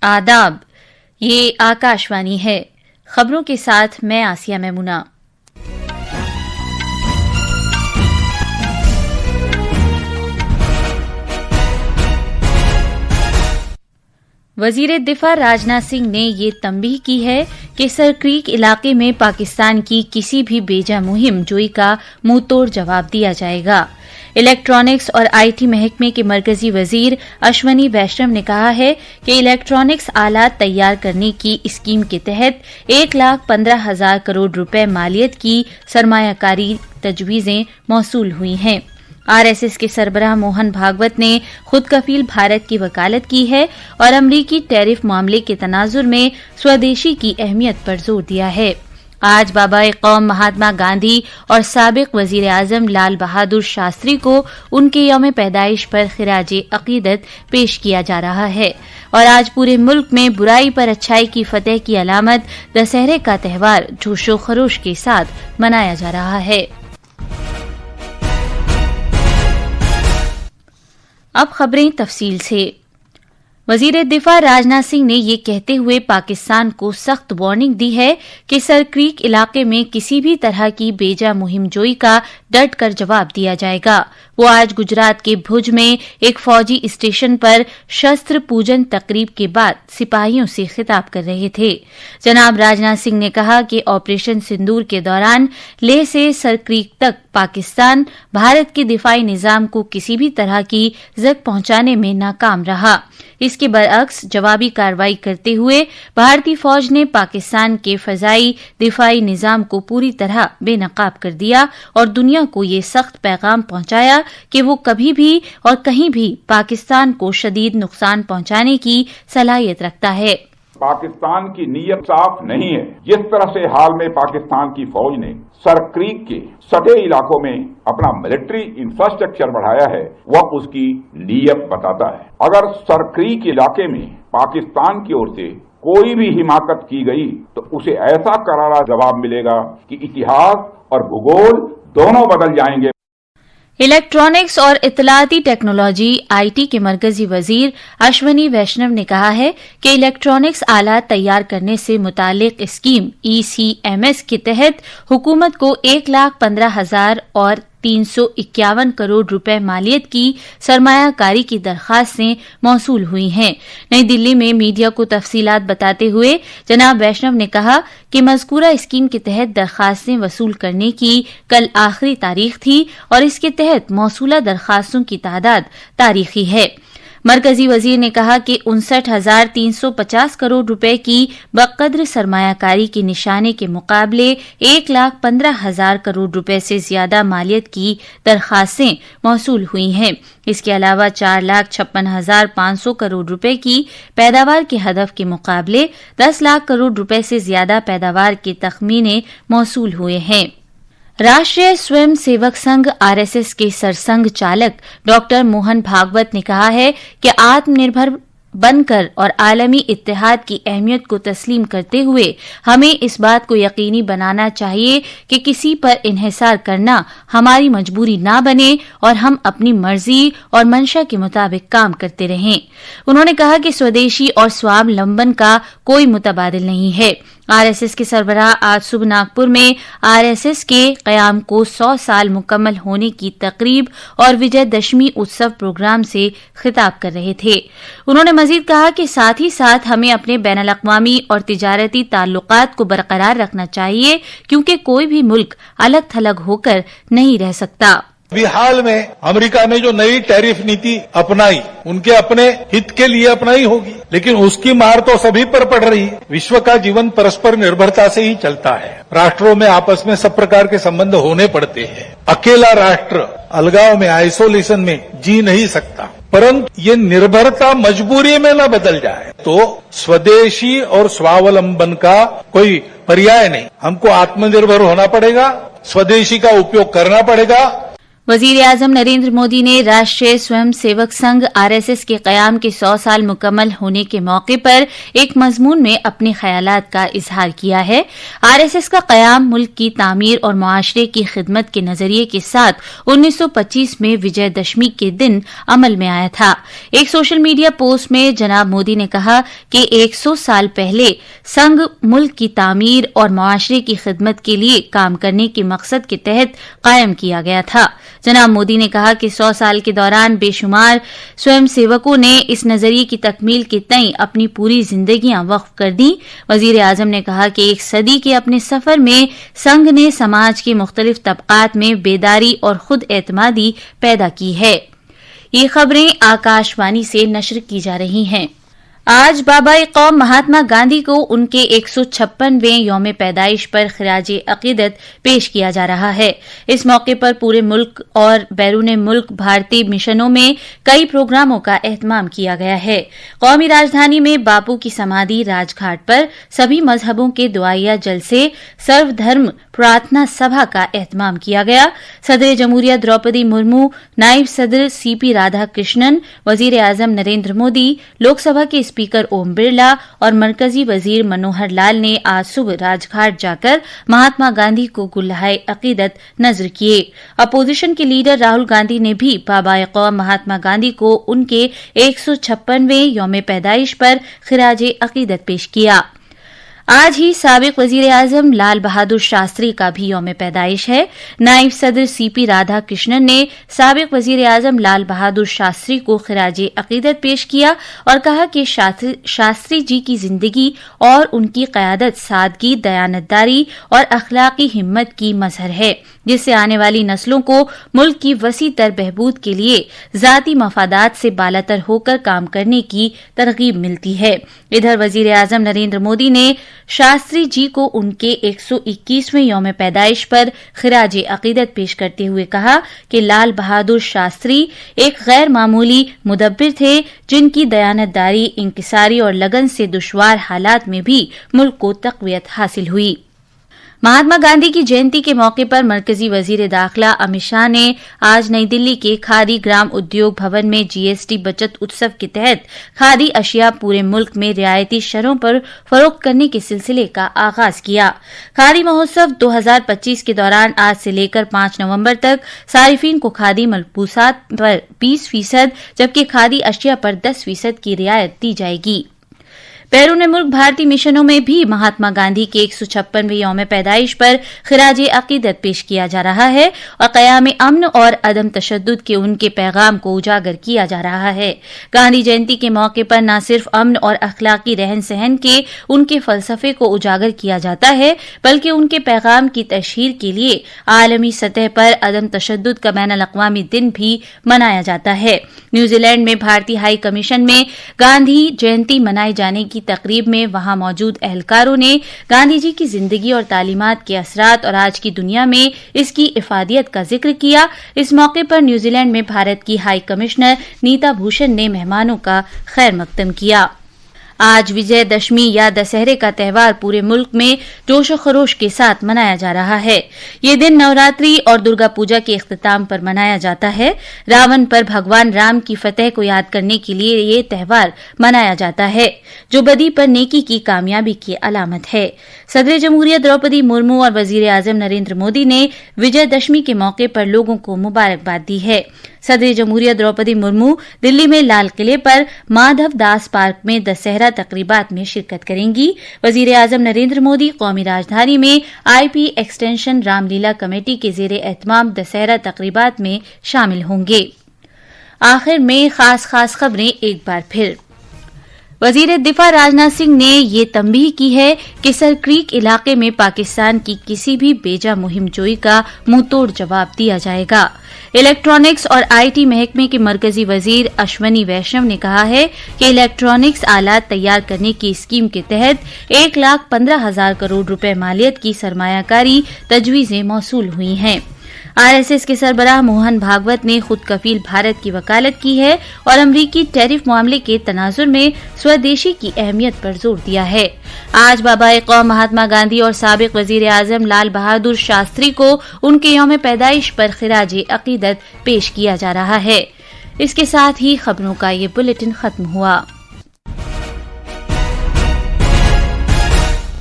आदाब, ये आकाशवाणी है। खबरों के साथ मैं आसिया मैमुना। वजीर दिफा राजनाथ सिंह ने ये तंबीह की है कि सरक्रीक इलाके में पाकिस्तान की किसी भी बेजा मुहिम जोई का मुंहतोड़ जवाब दिया जाएगा। इलेक्ट्रॉनिक्स और आईटी महकमे के मरकजी वजीर अश्वनी वैष्णव ने कहा है कि इलेक्ट्रॉनिक्स आलात तैयार करने की स्कीम के तहत 1,15,000 करोड़ रुपए मालियत की सरमायाकारी तजवीजें मौसूल हुई हैं। आरएसएस के सरबराह मोहन भागवत ने खुद कफील भारत की वकालत की है और अमरीकी टैरिफ मामले के तनाजुर में स्वदेशी की अहमियत पर जोर दिया है। आज बाबाए कौम महात्मा गांधी और साबिक वजीर आजम लाल बहादुर शास्त्री को उनके यौम पैदाइश पर खिराजे अकीदत पेश किया जा रहा है और आज पूरे मुल्क में बुराई पर अच्छाई की फतेह की अलामत दशहरे का त्यौहार जोशो खरोश के साथ मनाया जा रहा है। अब खबरें तफसील से। वजीर दिफा राजनाथ सिंह ने ये कहते हुए पाकिस्तान को सख्त वार्निंग दी है कि सरक्रीक इलाके में किसी भी तरह की बेजा मुहिम जोई का डट कर जवाब दिया जाएगा। वो आज गुजरात के भुज में एक फौजी स्टेशन पर शस्त्र पूजन तकरीब के बाद सिपाहियों से खिताब कर रहे थे। जनाब राजनाथ सिंह ने कहा कि ऑपरेशन सिंदूर के दौरान लेह से सरक्रीक तक पाकिस्तान भारत के दिफाई निजाम को किसी भी तरह की जद पहुंचाने में नाकाम रहा। इसके बरअक्स जवाबी कार्रवाई करते हुए भारतीय फौज ने पाकिस्तान के फजाई दिफाई निजाम को पूरी तरह बेनकाब कर दिया और दुनिया को ये सख्त पैगाम पहुंचाया कि वो कभी भी और कहीं भी पाकिस्तान को शदीद नुकसान पहुंचाने की सलाहियत रखता है। पाकिस्तान की नीयत साफ नहीं है। जिस तरह से हाल में पाकिस्तान की फौज ने सरक्रीक के सटे इलाकों में अपना मिलिट्री इंफ्रास्ट्रक्चर बढ़ाया है, वह उसकी नीयत बताता है। अगर सरक्रीक इलाके में पाकिस्तान की ओर से कोई भी हिमाकत की गई तो उसे ऐसा करारा जवाब मिलेगा कि इतिहास और भूगोल दोनों बदल जाएंगे। इलेक्ट्रॉनिक्स और इत्तलाती टेक्नोलॉजी आईटी के मरकजी वजीर अश्वनी वैष्णव ने कहा है कि इलेक्ट्रॉनिक्स आलात तैयार करने से मुतालिक स्कीम ECMS के तहत हुकूमत को 1,15,000 और 351 करोड़ रुपए मालियत की सरमायाकारी की दरखास्तें मौसूल हुई हैं। नई दिल्ली में मीडिया को तफसीलात बताते हुए जनाब वैष्णव ने कहा कि मज़कूरा स्कीम के तहत दरखास्तें वसूल करने की कल आखिरी तारीख थी और इसके तहत मौसूला दरखास्तों की तादाद तारीखी है। मरकजी वजीर ने कहा कि 59,350 करोड़ रुपए की बकद्र सरमायाकारी की निशाने के मुकाबले 1,15,000 करोड़ रुपए से ज्यादा मालियत की दरखास्तें मौसूल हुई हैं। इसके अलावा 4,56,500 करोड़ रुपए की पैदावार के हदफ के मुकाबले 10 लाख करोड़ रुपए से ज्यादा पैदावार के तखमीने मौसूल हुए हैं। राष्ट्रीय स्वयं सेवक संघ आरएसएस के सरसंघ चालक डॉक्टर मोहन भागवत ने कहा है कि आत्मनिर्भर बनकर और आलमी इत्तेहाद की अहमियत को तस्लीम करते हुए हमें इस बात को यकीनी बनाना चाहिए कि किसी पर इन्हिसार करना हमारी मजबूरी ना बने और हम अपनी मर्जी और मंशा के मुताबिक काम करते रहें। उन्होंने कहा कि स्वदेशी और स्वावलंबन का कोई मुतबादिल नहीं है। आरएसएस के सरबराह आज सुबह नागपुर में आरएसएस के कयाम को 100 साल मुकम्मल होने की तकरीब और विजयदशमी उत्सव प्रोग्राम से खिताब कर रहे थे। उन्होंने मजीद कहा कि साथ ही साथ हमें अपने बैनुल अक़वामी और तिजारती ताल्लुकात को बरकरार रखना चाहिए क्योंकि कोई भी मुल्क अलग थलग होकर नहीं रह सकता। अभी हाल में अमेरिका ने जो नई टैरिफ नीति अपनाई उनके अपने हित के लिए अपनाई होगी, लेकिन उसकी मार तो सभी पर पड़ रही है। विश्व का जीवन परस्पर निर्भरता से ही चलता है। राष्ट्रों में आपस में सब प्रकार के संबंध होने पड़ते हैं। अकेला राष्ट्र अलगाव में, आइसोलेशन में जी नहीं सकता, परंतु ये निर्भरता मजबूरी में न बदल जाए तो स्वदेशी और स्वावलंबन का कोई पर्याय नहीं। हमको आत्मनिर्भर होना पड़ेगा, स्वदेशी का उपयोग करना पड़ेगा। वजीर आजम नरेंद्र मोदी ने राष्ट्रीय स्वयं सेवक संघ आरएसएस के कयाम के 100 साल मुकम्मल होने के मौके पर एक मजमून में अपने ख्यालात का इजहार किया है। आरएसएस का कयाम मुल्क की तामीर और मुआशरे की खिदमत के नजरिए के साथ 1925 में विजयदशमी के दिन अमल में आया था। एक सोशल मीडिया पोस्ट में जनाब मोदी ने कहा कि 100 साल पहले संघ मुल्क की तामीर और मुआशरे की खिदमत के लिए काम करने के मकसद के तहत कायम किया गया था। जनाब मोदी ने कहा कि 100 साल के दौरान बेशुमार स्वयं सेवकों ने इस नजरिए की तकमील के तई अपनी पूरी जिंदगियां वक्फ कर दी। वजीर आजम ने कहा कि एक सदी के अपने सफर में संघ ने समाज के मुख्तलिफ तबकात में बेदारी और खुद एतमादी पैदा की है। ये खबरें आकाशवाणी से नश्र की जा रही हैं। आज बाबा-ए-कौम महात्मा गांधी को उनके 156वें यौम पैदाइश पर खिराजे अकीदत पेश किया जा रहा है। इस मौके पर पूरे मुल्क और बैरून मुल्क भारतीय मिशनों में कई प्रोग्रामों का एहतमाम किया गया है। कौमी राजधानी में बापू की समाधि राजघाट पर सभी मजहबों के दुआया जलसे, सर्वधर्म प्रार्थना सभा का एहतमाम किया गया। सदर जमहूरिया द्रौपदी मुर्मू, नायब सदर सीपी राधाकृष्णन, वजीर आजम नरेंद्र मोदी, लोकसभा के स्पीकर ओम बिरला और मरकजी वजीर मनोहर लाल ने आज सुबह राजघाट जाकर महात्मा गांधी को गुल्हाए अकीदत नजर किए। अपोजिशन के लीडर राहुल गांधी ने भी बाबा-ए-कौम महात्मा गांधी को उनके 156वें यौम पैदाइश पर खिराजे अकीदत पेश किया। आज ही साबिक वजीर आजम लाल बहादुर शास्त्री का भी यौम पैदाइश है। नायब सदर सीपी राधाकृष्णन ने साबिक वजीर आजम लाल बहादुर शास्त्री को खिराजे अकीदत पेश किया और कहा कि शास्त्री जी की जिंदगी और उनकी क़यादत सादगी, दयानतदारी और अखलाकी हिम्मत की मजहर है, जिससे आने वाली नस्लों को मुल्क की वसी तर बहबूद के लिए जाती मफादात से बालातर होकर काम करने की तरगीब मिलती है। इधर वजीर आजम नरेंद्र मोदी ने शास्त्री जी को उनके 121वें यौम पैदाइश पर खिराजे अकीदत पेश करते हुए कहा कि लाल बहादुर शास्त्री एक गैर मामूली मुदब्बिर थे, जिनकी दयानतदारी, इंकिसारी और लगन से दुश्वार हालात में भी मुल्क को तक़वियत हासिल हुई। महात्मा गांधी की जयंती के मौके पर मरकजी वजीर दाखिला अमित शाह ने आज नई दिल्ली के खादी ग्राम उद्योग भवन में जीएसटी बचत उत्सव के तहत खादी अशिया पूरे मुल्क में रियायती शरों पर फरोख्त करने के सिलसिले का आगाज किया। खादी महोत्सव 2025 के दौरान आज से लेकर 5 नवंबर तक सारिफीन को खादी मलबूसात पर 20% जबकि खादी अशिया पर 10% की रियायत दी जाएगी। बैरून मुल्क भारतीय मिशनों में भी महात्मा गांधी के 156वें यौम पैदाइश पर खिराजे अकीदत पेश किया जा रहा है और क़याम अमन और अदम तशद्दुद के उनके पैगाम को उजागर किया जा रहा है। गांधी जयंती के मौके पर न सिर्फ अमन और अखलाकी रहन सहन के उनके फलसफे को उजागर किया जाता है, बल्कि उनके पैगाम की तशहीर के लिए आलमी सतह पर अदम तशद्दुद का बैनुल-अक़वामी दिन भी मनाया जाता है। न्यूजीलैंड में भारतीय हाई कमीशन में गांधी जयंती मनाए जाने की तकरीब में वहां मौजूद एहलकारों ने गांधी जी की जिंदगी और तालीमात के असरात और आज की दुनिया में इसकी इफादियत का जिक्र किया। इस मौके पर न्यूजीलैंड में भारत की हाई कमिश्नर नीता भूषण ने मेहमानों का खैर मकदम किया। आज विजयदशमी या दशहरे का त्यौहार पूरे मुल्क में जोश व खरोश के साथ मनाया जा रहा है। ये दिन नवरात्रि और दुर्गा पूजा के इख्तिताम पर मनाया जाता है। रावण पर भगवान राम की फतेह को याद करने के लिए ये त्यौहार मनाया जाता है, जो बदी पर नेकी की कामयाबी की अलामत है। सदर जमहूरिया द्रौपदी मुर्मू और वजीर आजम नरेंद्र मोदी ने विजयदशमी के मौके पर लोगों को मुबारकबाद दी है। सदर जमहूरिया द्रौपदी मुर्मू दिल्ली में लाल किले पर माधव दास पार्क में दशहरा तकरीबात में शिरकत करेंगी। वजीर आजम नरेंद्र मोदी कौमी राजधानी में आईपी एक्सटेंशन रामलीला कमेटी के जेर एहतमाम दशहरा तकरीबात में शामिल होंगे। आखिर में खास खबरें एक बार फिर। वजीर दिफा राजनाथ सिंह ने ये तंबीह की है कि सरक्रीक इलाके में पाकिस्तान की किसी भी बेजा मुहिम जोई का मुंहतोड़ जवाब दिया जाएगा। इलेक्ट्रॉनिक्स और आईटी महकमे के मरकजी वजीर अश्वनी वैष्णव ने कहा है कि इलेक्ट्रॉनिक्स आलात तैयार करने की स्कीम के तहत 1,15,000 करोड़ रुपए मालियत की सरमायाकारी तजवीजें मौसूल हुई हैं। RSS کے سربراہ موہن بھاگوت نے خود کفیل بھارت کی وکالت کی ہے اور امریکی ٹیرف معاملے کے تناظر میں سودیشی کی اہمیت پر زور دیا ہے۔ آج بابا قوم مہاتما گاندھی اور سابق وزیر اعظم لال بہادر شاستری کو ان کے یوم پیدائش پر خراج عقیدت پیش کیا جا رہا ہے۔ اس کے ساتھ ہی خبروں کا یہ بلیٹن ختم ہوا۔